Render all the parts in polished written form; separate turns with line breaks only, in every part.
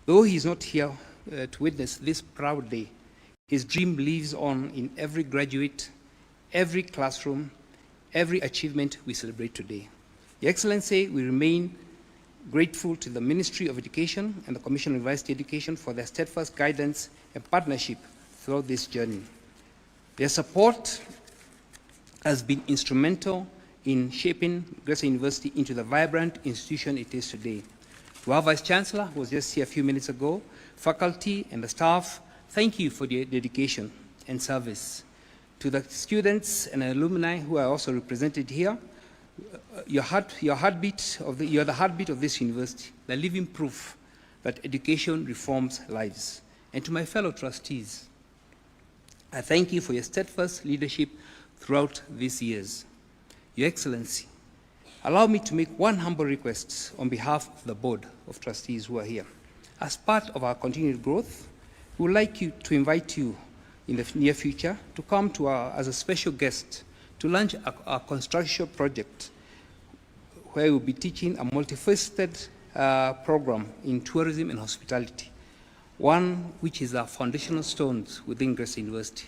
Though he is not here to witness this proud day, his dream lives on in every graduate, every classroom, every achievement we celebrate today. Your Excellency, we remain grateful to the Ministry of Education and the Commission on University Education for their steadfast guidance and partnership throughout this journey. Their support has been instrumental in shaping Gretsa University into the vibrant institution it is today. To our Vice-Chancellor, who was just here a few minutes ago, faculty and the staff, thank you for your dedication and service. To the students and alumni who are also represented here, you're the heartbeat of this university, the living proof that education reforms lives. And to my fellow trustees, I thank you for your steadfast leadership throughout these years. Your Excellency, allow me to make one humble request on behalf of the Board of Trustees who are here. As part of our continued growth, we would like to invite you in the near future to come to as a special guest to launch a construction project where we'll be teaching a multifaceted program in tourism and hospitality, one which is our foundational stones within Gretsa University.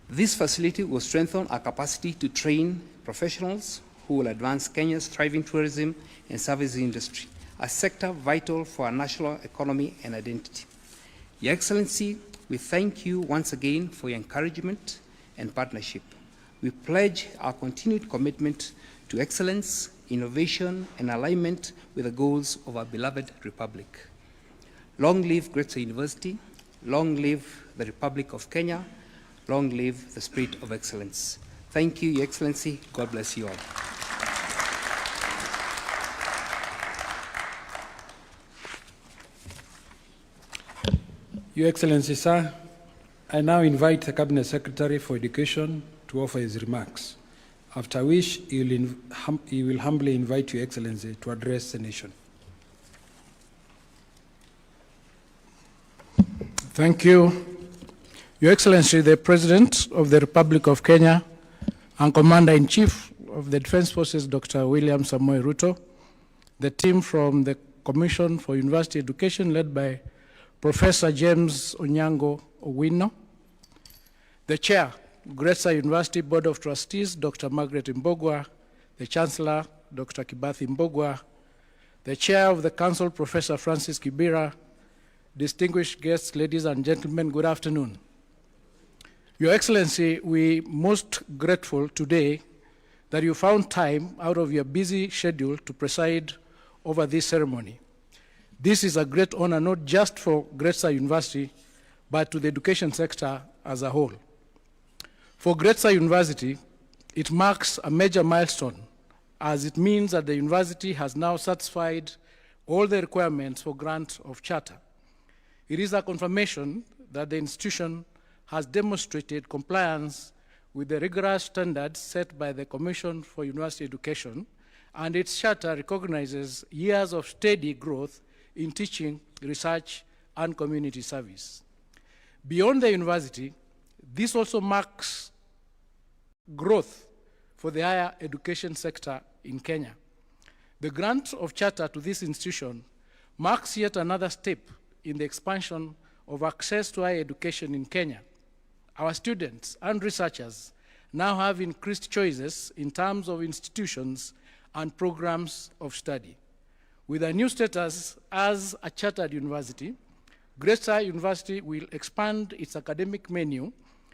This facility will strengthen our capacity to train professionals who will advance Kenya's thriving tourism and services industry, a sector vital for our national economy and identity. Your Excellency, we thank you once again for your encouragement and partnership. We pledge our continued commitment to excellence, innovation, and alignment with the goals of our beloved Republic. Long live Gretsa University, long live the Republic of Kenya, long live the spirit of excellence. Thank you, Your Excellency. God bless you all.
Your Excellency, sir, I now invite the Cabinet Secretary for Education to offer his remarks, after which he will humbly invite Your Excellency to address the nation.
Thank you. Your Excellency, the President of the Republic of Kenya and Commander-in-Chief of the Defense Forces, Dr. William Samoei Ruto, the team from the Commission for University Education led by Professor James Onyango Owino, the Chair, Gretsa University Board of Trustees, Dr. Margaret Mbogwa, the Chancellor, Dr. Kibathi Mbogwa, the Chair of the Council, Professor Francis Kibira, distinguished guests, ladies and gentlemen, good afternoon. Your Excellency, we're most grateful today that you found time out of your busy schedule to preside over this ceremony. This is a great honor not just for Gretsa University, but to the education sector as a whole. For Gretsa University, it marks a major milestone, as it means that the university has now satisfied all the requirements for grant of charter. It is a confirmation that the institution has demonstrated compliance with the rigorous standards set by the Commission for University Education, and its charter recognizes years of steady growth in teaching, research, and community service. Beyond the university, this also marks growth for the higher education sector in Kenya. The grant of charter to this institution marks yet another step in the expansion of access to higher education in Kenya. Our students and researchers now have increased choices in terms of institutions and programs of study. With a new status as a chartered university, Gretsa University will expand its academic menu,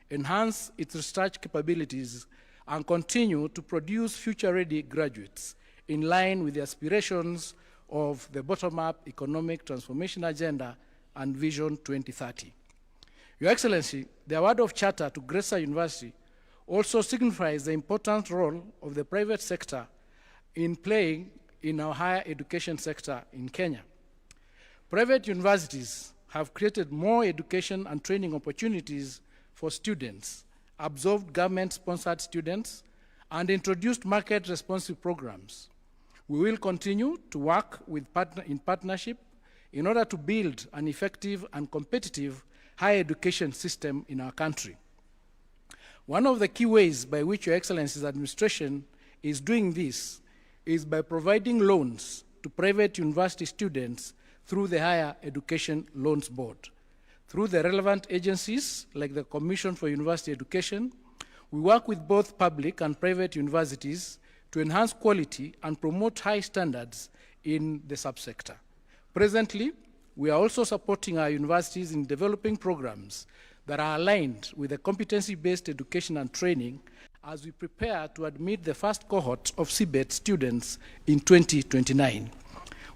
enhance its research capabilities, and continue to produce future-ready graduates in line with the aspirations of the bottom-up economic transformation agenda and Vision 2030. Your Excellency, the award of charter to Gretsa University also signifies the important role of the private sector in playing in our higher education sector in Kenya. Private universities have created more education and training opportunities for students, absorbed government-sponsored students, and introduced market-responsive programs. We will continue to work in partnership in order to build an effective and competitive higher education system in our country. One of the key ways by which Your Excellency's administration is doing this is by providing loans to private university students through the Higher Education Loans Board. Through the relevant agencies like the Commission for University Education, we work with both public and private universities to enhance quality and promote high standards in the subsector. Presently, we are also supporting our universities in developing programs that are aligned with the competency-based education and training as we prepare to admit the first cohort of CBET students in 2029.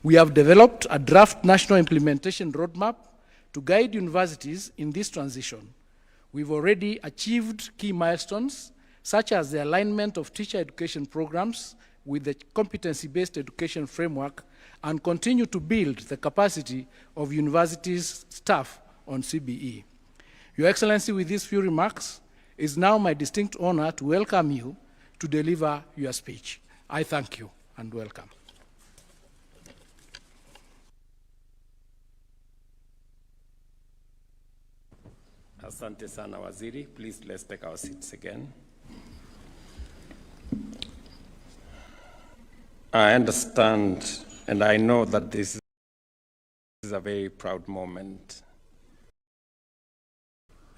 We have developed a draft national implementation roadmap to guide universities in this transition. We've already achieved key milestones, such as the alignment of teacher education programs with the competency-based education framework, and continue to build the capacity of universities' staff on CBE. Your Excellency, with these few remarks, it is now my distinct honor to welcome you to deliver your speech. I thank you and welcome.
Asante sana Waziri. Please, let's take our seats again. I understand and I know that this is a very proud moment,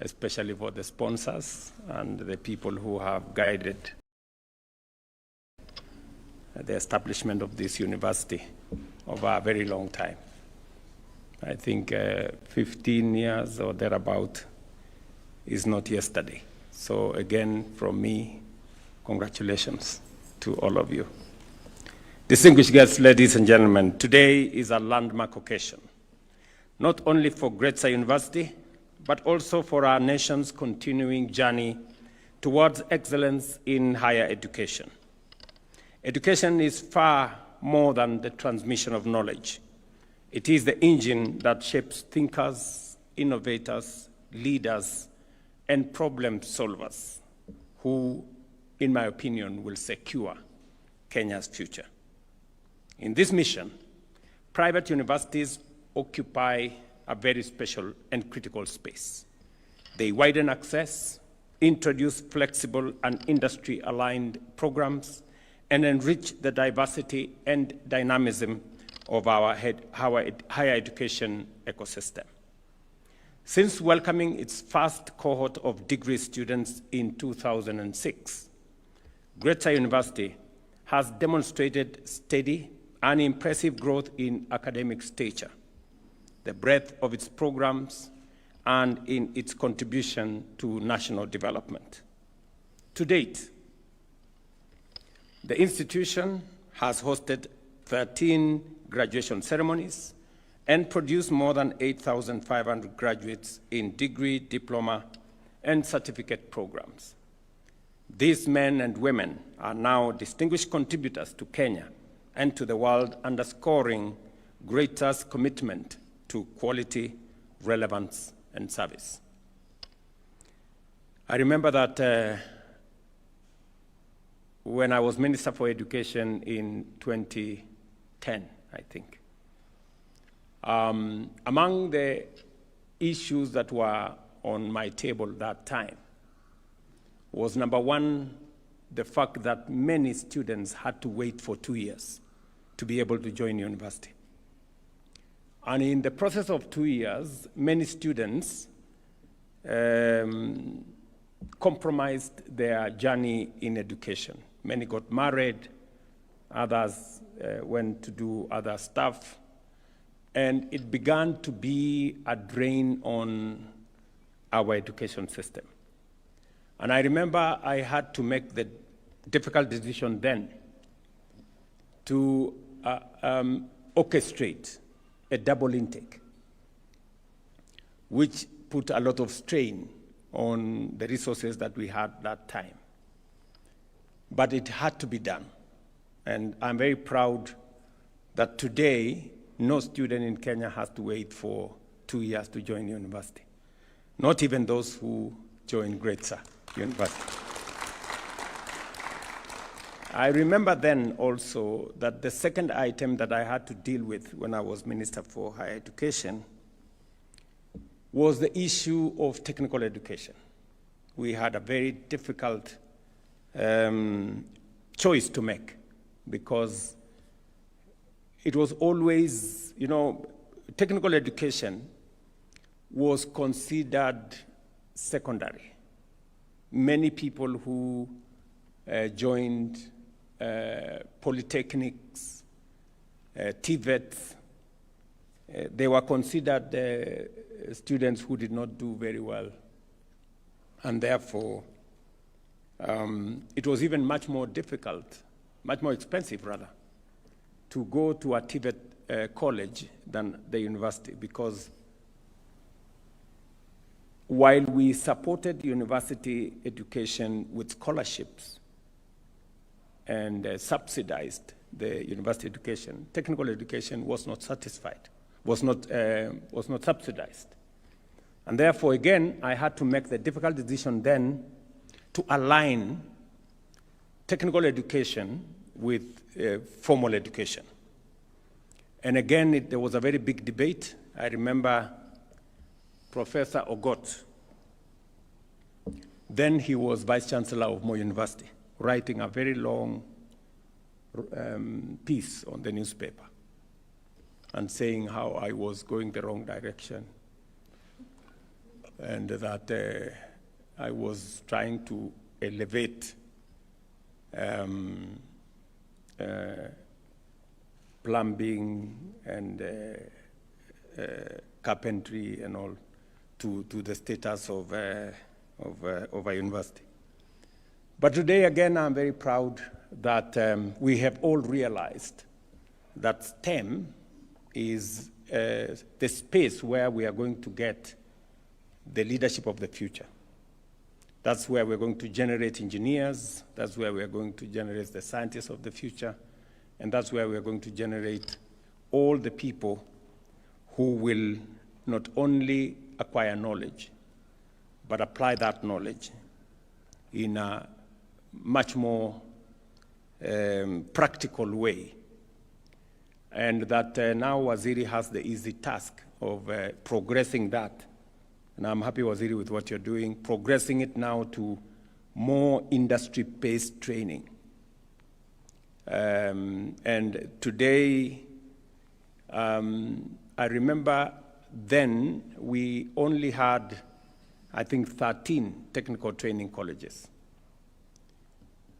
especially for the sponsors and the people who have guided the establishment of this university over a very long time. I think 15 years or thereabout is not yesterday. So again, from me, congratulations to all of you. Distinguished guests, ladies and gentlemen, today is a landmark occasion, not only for Gretsa University, but also for our nation's continuing journey towards excellence in higher education. Education is far more than the transmission of knowledge. It is the engine that shapes thinkers, innovators, leaders, and problem solvers who, in my opinion, will secure Kenya's future. In this mission, private universities occupy a very special and critical space. They widen access, introduce flexible and industry-aligned programs, and enrich the diversity and dynamism of our higher education ecosystem. Since welcoming its first cohort of degree students in 2006, Gretsa University has demonstrated steady and impressive growth in academic stature, the breadth of its programs, and in its contribution to national development. To date, the institution has hosted 13 graduation ceremonies and produced more than 8,500 graduates in degree, diploma, and certificate programs. These men and women are now distinguished contributors to Kenya and to the world, underscoring Gretsa's commitment to quality, relevance, and service. I remember that when I was Minister for Education in 2010, I think, among the issues that were on my table that time was, number one, the fact that many students had to wait for 2 years to be able to join university. And in the process of 2 years, many students compromised their journey in education. Many got married, others went to do other stuff, and it began to be a drain on our education system. And I remember I had to make the difficult decision then to orchestrate a double intake, which put a lot of strain on the resources that we had that time. But it had to be done. And I'm very proud that today, no student in Kenya has to wait for 2 years to join university. Not even those who join Gretsa University. I remember then also that the second item that I had to deal with when I was Minister for Higher Education was the issue of technical education. We had a very difficult choice to make because it was always, technical education was considered secondary. Many people who joined polytechnics, TVETs, they were considered students who did not do very well. And therefore, it was even much more difficult, much more expensive rather, to go to a TVET college than the university, because while we supported university education with scholarships and subsidized the university education, technical education was not satisfied, was not subsidized. And therefore, again, I had to make the difficult decision then to align technical education with formal education. And again, there was a very big debate. I remember Professor Ogot, then he was Vice Chancellor of Moi University, writing a very long piece on the newspaper and saying how I was going the wrong direction and that I was trying to elevate plumbing and carpentry and all to the status of a university. But today, again, I'm very proud that we have all realized that STEM is the space where we are going to get the leadership of the future. That's where we're going to generate engineers, that's where we're going to generate the scientists of the future, and that's where we're going to generate all the people who will not only acquire knowledge, but apply that knowledge in a much more practical way. And that now Waziri has the easy task of progressing that. And I'm happy, Waziri, with what you're doing, progressing it now to more industry-based training. And today, I remember then we only had, I think, 13 technical training colleges.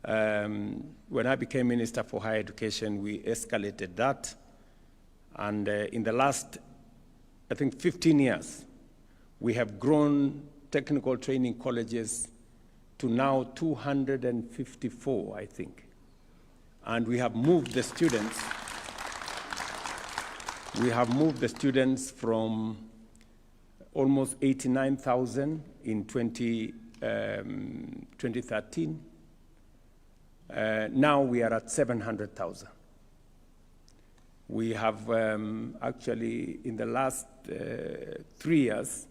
When I became Minister for Higher Education, we escalated that. And in the last, I think, 15 years, we have grown technical training colleges to now 254, I think. And we have moved the students. We have moved the students from almost 89,000 in 2013. Now we are at 700,000. We have actually, in the last 3 years,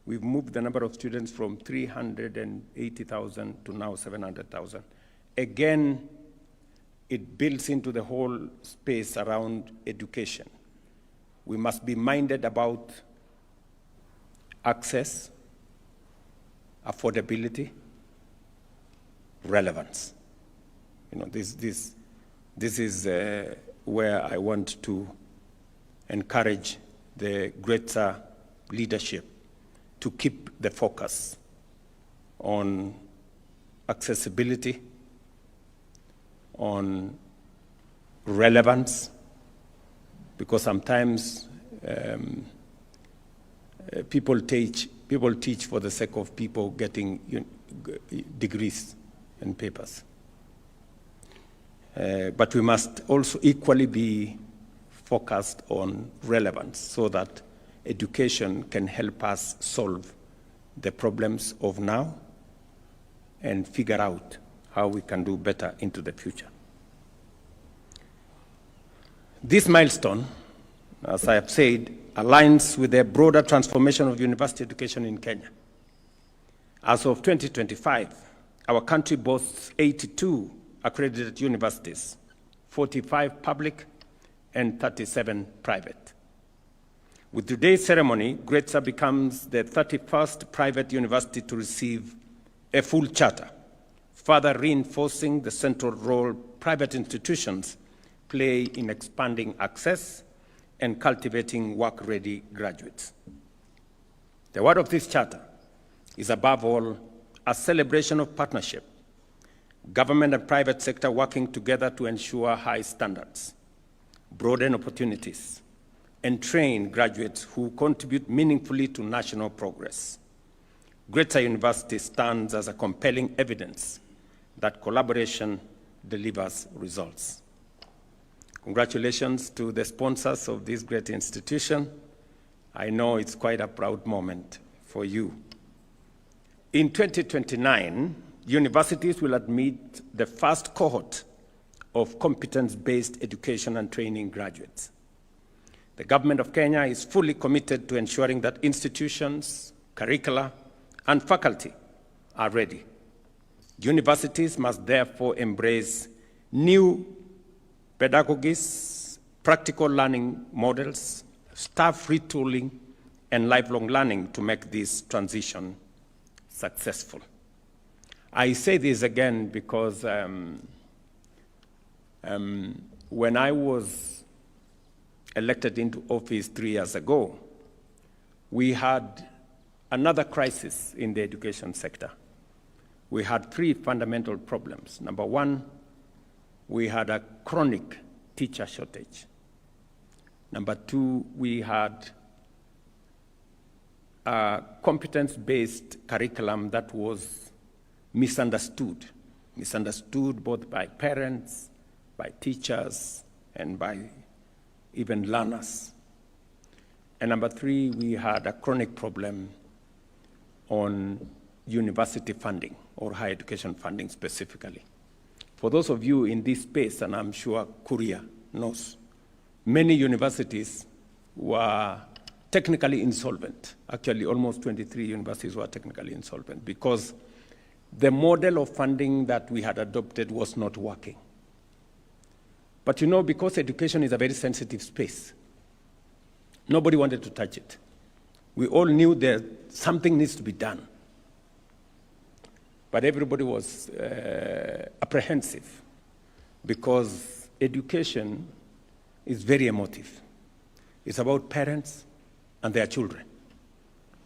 we've moved the number of students from 380,000 to now 700,000. Again, it builds into the whole space around education. We must be minded about access, affordability, relevance. You know, this is where I want to encourage the Gretsa leadership to keep the focus on accessibility, on relevance, because sometimes people teach for the sake of people getting degrees and papers. But we must also equally be focused on relevance so that education can help us solve the problems of now and figure out how we can do better into the future. This milestone, as I have said, aligns with the broader transformation of university education in Kenya. As of 2025, our country boasts 82 accredited universities, 45 public and 37 private. With today's ceremony, Gretsa becomes the 31st private university to receive a full charter, further reinforcing the central role private institutions play in expanding access and cultivating work-ready graduates. The word of this charter is above all a celebration of partnership, government and private sector working together to ensure high standards, broaden opportunities, and train graduates who contribute meaningfully to national progress. Gretsa University stands as a compelling evidence that collaboration delivers results. Congratulations to the sponsors of this great institution. I know it's quite a proud moment for you. In 2029, universities will admit the first cohort of competence-based education and training graduates. The government of Kenya is fully committed to ensuring that institutions, curricula, and faculty are ready. Universities must therefore embrace new pedagogies, practical learning models, staff retooling, and lifelong learning to make this transition successful. I say this again because when I was elected into office 3 years ago, we had another crisis in the education sector. We had 3 fundamental problems. Number 1, we had a chronic teacher shortage. Number 2, we had a competence-based curriculum that was misunderstood both by parents, by teachers, and by even learners. And number 3, we had a chronic problem on university funding, or higher education funding specifically. For those of you in this space, and I'm sure Kuria knows, many universities were technically insolvent. Actually, almost 23 universities were technically insolvent because the model of funding that we had adopted was not working. But you know, because education is a very sensitive space, nobody wanted to touch it. We all knew that something needs to be done. But everybody was apprehensive because education is very emotive. It's about parents and their children.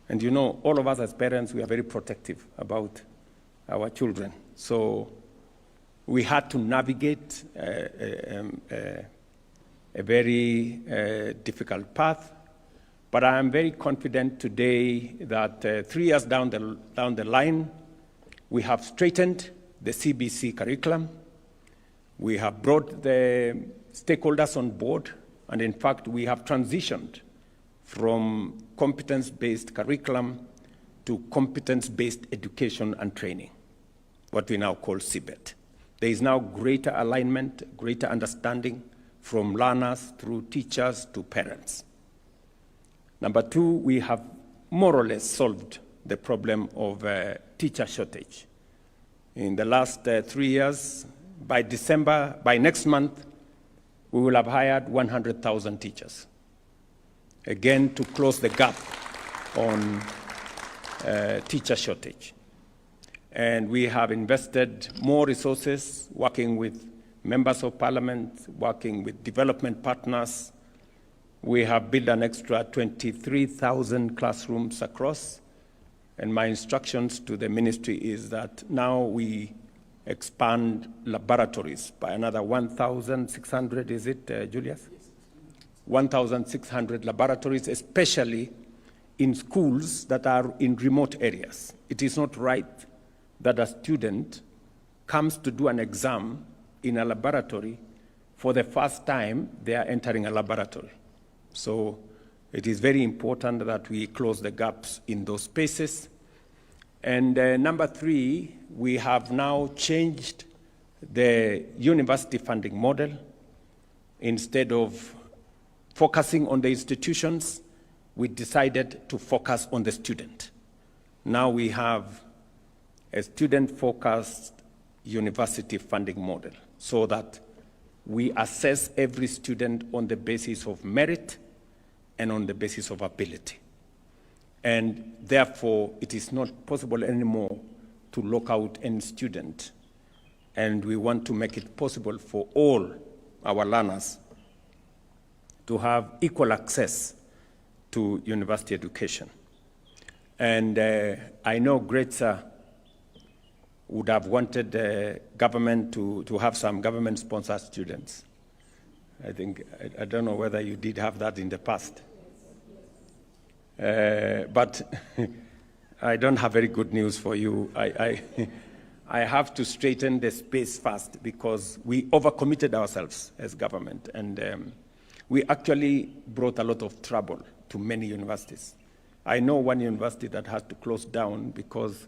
And you know, all of us as parents, we are very protective about our children. So we had to navigate a very difficult path. But I am very confident today that 3 years down the line, we have straightened the CBC curriculum. We have brought the stakeholders on board. And in fact, we have transitioned from competence-based curriculum to competence-based education and training, what we now call CBET. There is now greater alignment, greater understanding from learners through teachers to parents. Number 2, we have more or less solved the problem of teacher shortage. In the last 3 years, by next month, we will have hired 100,000 teachers, again, to close the gap on teacher shortage. And we have invested more resources, working with members of parliament, working with development partners. We have built an extra 23,000 classrooms across. And my instructions to the ministry is that now we expand laboratories by another 1,600, is it, Julius? Yes. 1,600 laboratories, especially in schools that are in remote areas. It is not right that a student comes to do an exam in a laboratory for the first time they are entering a laboratory. So it is very important that we close the gaps in those spaces. And number 3, we have now changed the university funding model. Instead of focusing on the institutions, we decided to focus on the student. Now we have a student-focused university funding model so that we assess every student on the basis of merit and on the basis of ability. And therefore, it is not possible anymore to lock out any student. And we want to make it possible for all our learners to have equal access to university education. And I know Gretsa would have wanted the government to have some government-sponsored students. I don't know whether you did have that in the past. But I don't have very good news for you. I have to straighten the space first because we overcommitted ourselves as government, and we actually brought a lot of trouble to many universities. I know one university that had to close down because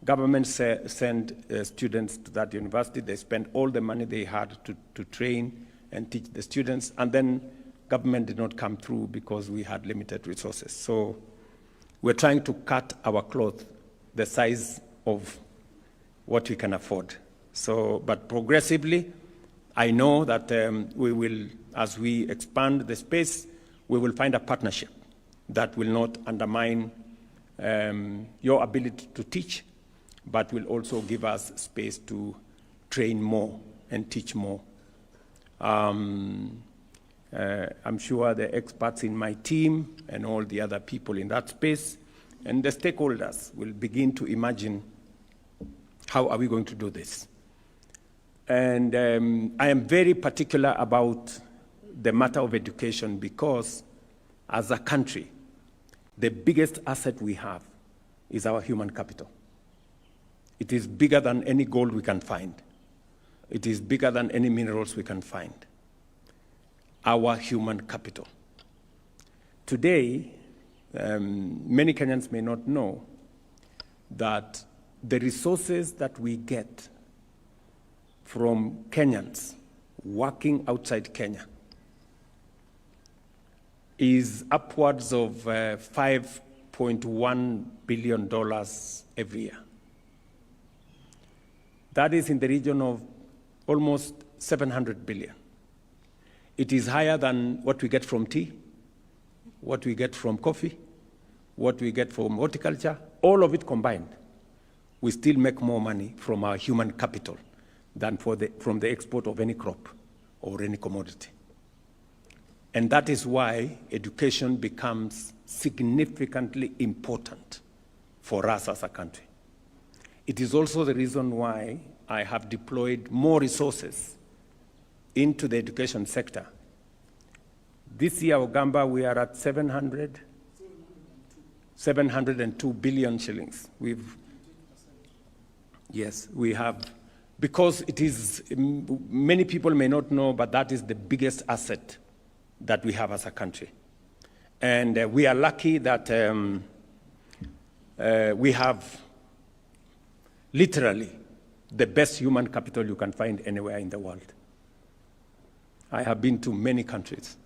government sent students to that university. They spent all the money they had to train and teach the students, and then government did not come through because we had limited resources. So we're trying to cut our cloth the size of what we can afford. So, but progressively, I know that we will, as we expand the space, we will find a partnership that will not undermine your ability to teach, but will also give us space to train more and teach more. I'm sure the experts in my team and all the other people in that space and the stakeholders will begin to imagine how are we going to do this. And I am very particular about the matter of education because as a country, the biggest asset we have is our human capital. It is bigger than any gold we can find. It is bigger than any minerals we can find. Our human capital. Today, many Kenyans may not know that the resources that we get from Kenyans working outside Kenya is upwards of $5.1 billion every year. That is in the region of almost 700 billion. It is higher than what we get from tea, what we get from coffee, what we get from horticulture, all of it combined. We still make more money from our human capital than from the export of any crop or any commodity. And that is why education becomes significantly important for us as a country. It is also the reason why I have deployed more resources into the education sector. This year, Ogamba, we are at 702 billion shillings. Yes, we have, because it is, many people may not know, but that is the biggest asset that we have as a country. And we are lucky that we have literally the best human capital you can find anywhere in the world. I have been to many countries,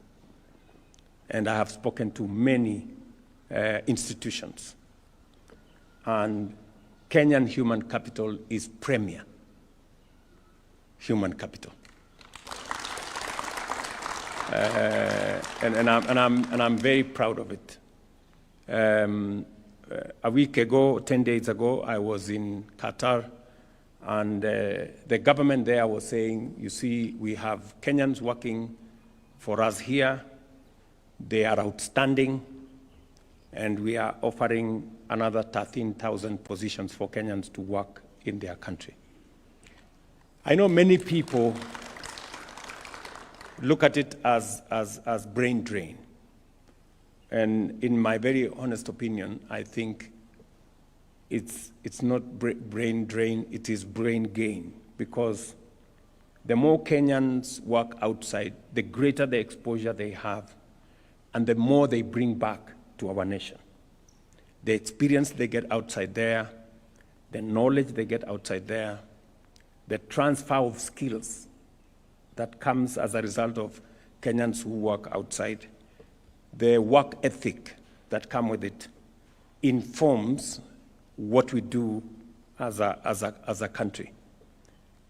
and I have spoken to many institutions. And Kenyan human capital is premier human capital. And I'm very proud of it. A week ago, 10 days ago, I was in Qatar, and the government there was saying, you see, we have Kenyans working for us here. They are outstanding, and we are offering another 13,000 positions for Kenyans to work in their country. I know many people look at it as brain drain. And in my very honest opinion, I think it's not brain drain, it is brain gain. Because the more Kenyans work outside, the greater the exposure they have, and the more they bring back to our nation. The experience they get outside there, the knowledge they get outside there, the transfer of skills that comes as a result of Kenyans who work outside, the work ethic that comes with it informs what we do as a country.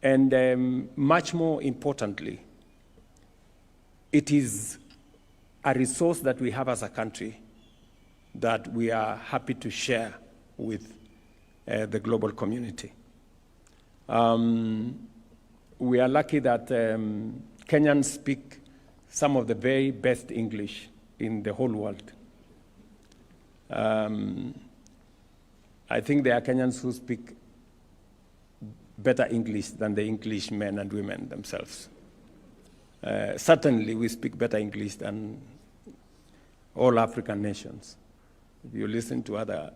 And much more importantly, it is a resource that we have as a country that we are happy to share with the global community. We are lucky that Kenyans speak some of the very best English in the whole world. I think there are Kenyans who speak better English than the English men and women themselves. Certainly, we speak better English than all African nations. If you listen to other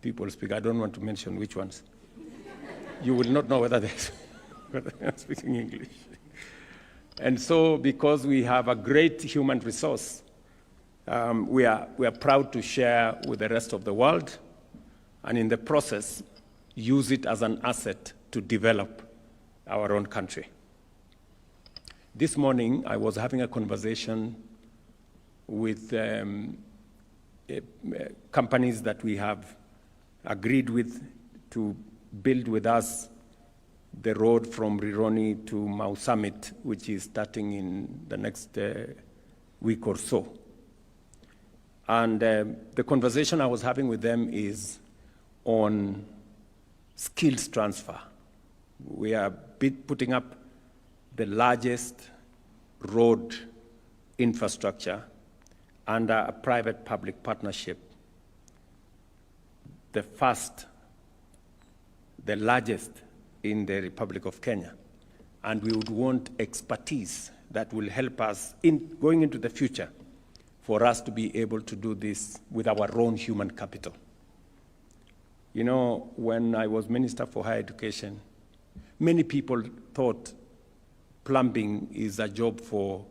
people speak, I don't want to mention which ones, you will not know whether they're speaking English. And so, because we have a great human resource, we are proud to share with the rest of the world, and in the process, use it as an asset to develop our own country. This morning, I was having a conversation with companies that we have agreed with to build with us the road from Rironi to Mau Summit, which is starting in the next week or so. And the conversation I was having with them is on skills transfer. We are putting up the largest road infrastructure under a private-public partnership, the first, the largest in the Republic of Kenya. And we would want expertise that will help us in going into the future for us to be able to do this with our own human capital. You know, when I was Minister for Higher Education, many people thought plumbing is a job for,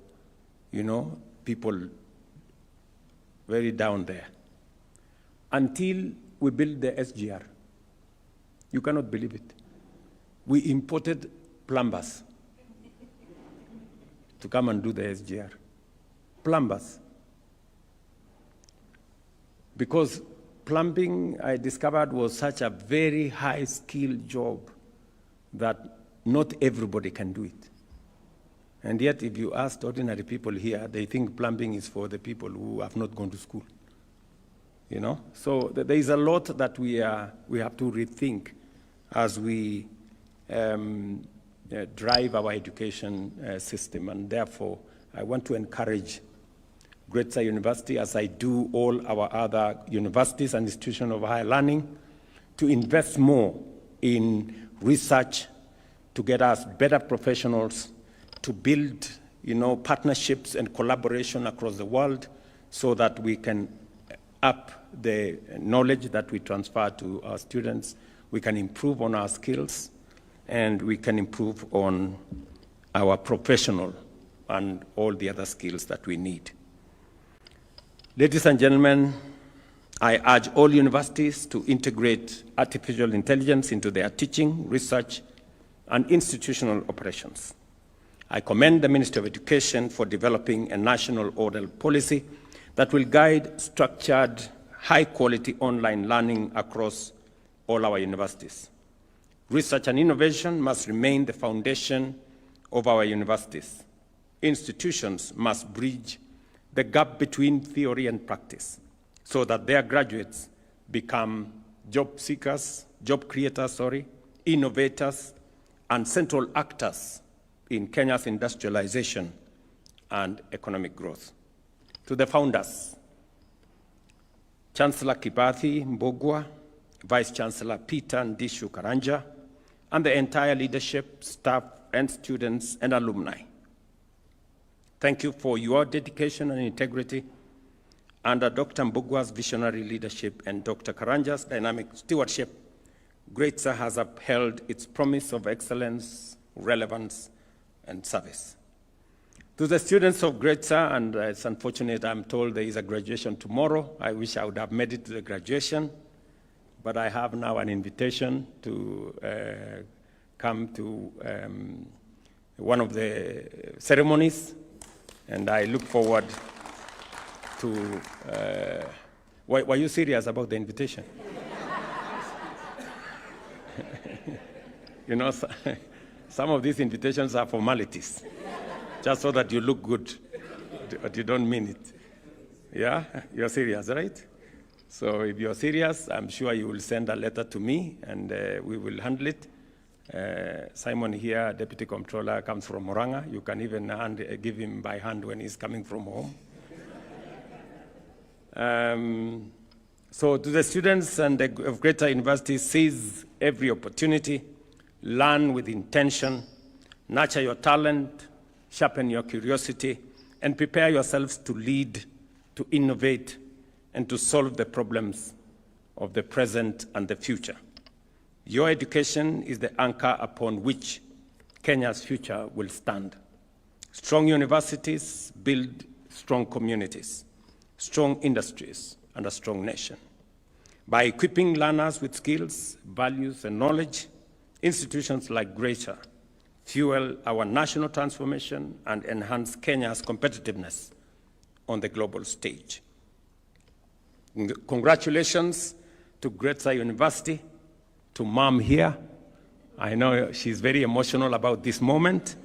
you know, people very down there. Until we built the SGR. You cannot believe it. We imported plumbers to come and do the SGR. Plumbers. Because plumbing, I discovered, was such a very high-skilled job that not everybody can do it. And yet, if you ask ordinary people here, they think plumbing is for the people who have not gone to school. You know? So there is a lot that we have to rethink as we drive our education system. And therefore, I want to encourage Gretsa University, as I do all our other universities and institutions of higher learning, to invest more in research to get us better professionals, to build, you know, partnerships and collaboration across the world so that we can up the knowledge that we transfer to our students, we can improve on our skills, and we can improve on our professional and all the other skills that we need. Ladies and gentlemen, I urge all universities to integrate artificial intelligence into their teaching, research, and institutional operations. I commend the Ministry of Education for developing a national oral policy that will guide structured, high-quality online learning across all our universities. Research and innovation must remain the foundation of our universities. Institutions must bridge the gap between theory and practice so that their graduates become job creators, innovators, and central actors in Kenya's industrialization and economic growth. To the founders, Chancellor Kibathi Mbogwa, Vice Chancellor Peter Ndishu Karanja, and the entire leadership, staff, and students and alumni. Thank you for your dedication and integrity. Under Dr. Mbogwa's visionary leadership and Dr. Karanja's dynamic stewardship, Gretsa has upheld its promise of excellence, relevance, and service. To the students of Gretsa, and it's unfortunate I'm told there is a graduation tomorrow. I wish I would have made it to the graduation, but I have now an invitation to come to one of the ceremonies, and I look forward to... were you serious about the invitation? You know, some of these invitations are formalities, just so that you look good, but you don't mean it. Yeah? You're serious, right? So if you're serious, I'm sure you will send a letter to me, and we will handle it. Simon here, Deputy Comptroller, comes from Moranga. You can even give him by hand when he's coming from home. So to the students of Gretsa University, seize every opportunity, learn with intention, nurture your talent, sharpen your curiosity, and prepare yourselves to lead, to innovate, and to solve the problems of the present and the future. Your education is the anchor upon which Kenya's future will stand. Strong universities build strong communities, strong industries, and a strong nation. By equipping learners with skills, values, and knowledge, institutions like Gretsa fuel our national transformation and enhance Kenya's competitiveness on the global stage. Congratulations to Gretsa University, to Mom here. I know she's very emotional about this moment.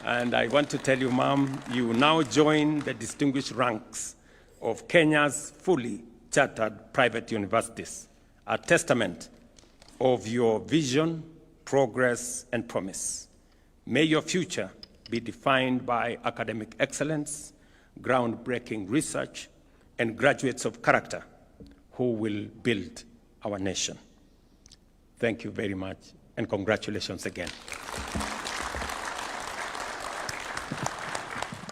And I want to tell you, Mom, you now join the distinguished ranks of Kenya's fully chartered private universities, a testament of your vision, progress, and promise. May your future be defined by academic excellence, groundbreaking research, and graduates of character who will build our nation. Thank you very much, and congratulations again.